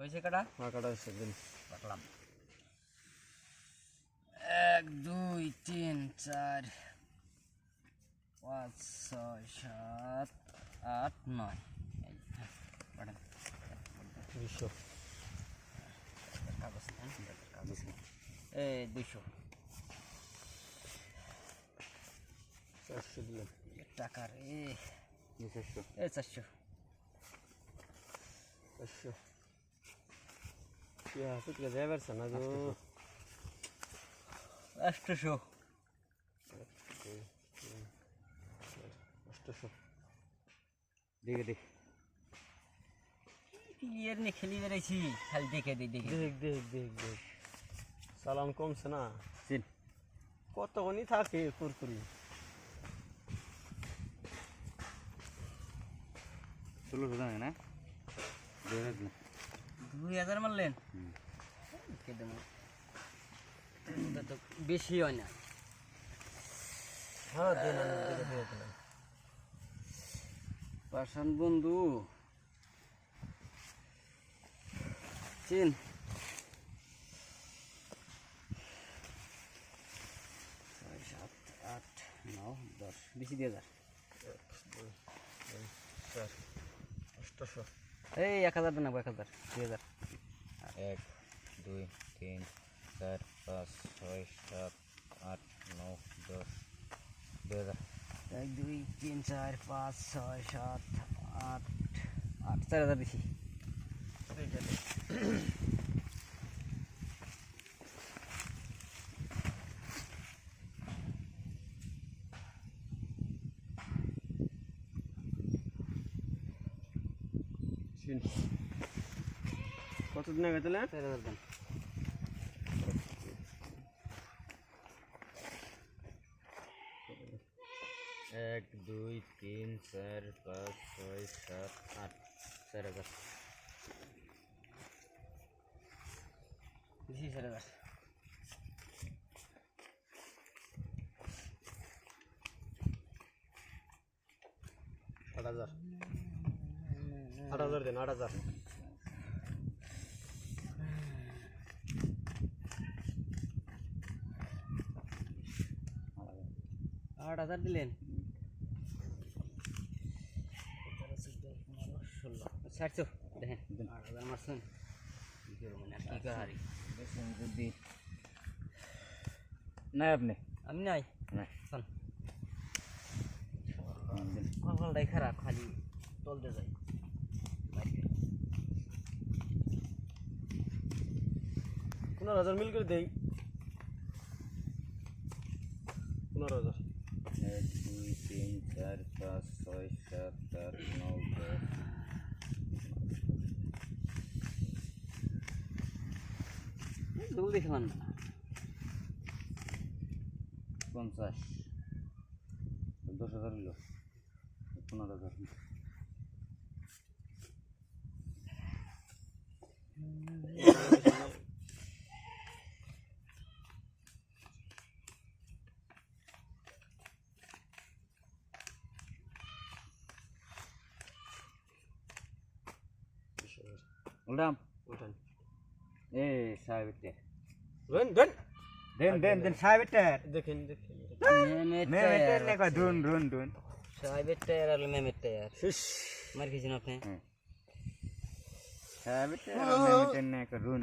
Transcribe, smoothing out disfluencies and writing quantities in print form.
হয়েছে কাটা? হ্যাঁ কাটা হচ্ছে দিন কাটলাম। 1 2 3 4 5 6 7 8 9 200 কাগজ এই 200 400 দিলাম টাকা রে। 400 এই 400 400 क्या हाथ के ड्राइवर सना जो 800 800 देख देख ক্লিয়ার নে খেলি বেরাইছি খালি দেখে দেখ দেখে देख देख देख देख सालान कम से ना চিন কত কোনি থাকে কুরকুরি 1600 টাকা না 2000 মারলেন কে দেব তো বেশি হয় না। হ্যাঁ দেন আমি দিয়ে দিলাম পাশান বন্ধু চিন 6 7 8 9 10 বেশি দিয়ে যা 800 এই 1000 দেন না 1000 2000 1 2 3 4 5 6 7 8 9 10 2000 1 2 3 4 5 6 7 8 8 4000 বেশি চিন কত দিন আগে তাহলে 4000 দেন। एक 2 3 4 5 6 7 8 4000 বেশি 4000 8000 8000 देन 8000 8000 দিলেন 700 দেখেন 8000 মারছেন কি করবো না কি কাহারি যদি না আপনি আমি নাই না শোন কপালটাই খারাপ খালি তলতে যাই 15000 মিল করে দেই 15000 1 2 3 4 5 6 7 8 9 10 দৌড় দেখলাম না 50 10000 হলো 15000 উল্টাম উঠান এ সাহেবতে দেন দেন দেন সাহেবতে দেখেন দেখেন মেমেতে নে কো দুন সাহেবের টায়ার আর মেমের টায়ার শেষ মার খেয়েছেন আপনি সাহেবতে মেমেতে নে কো দুন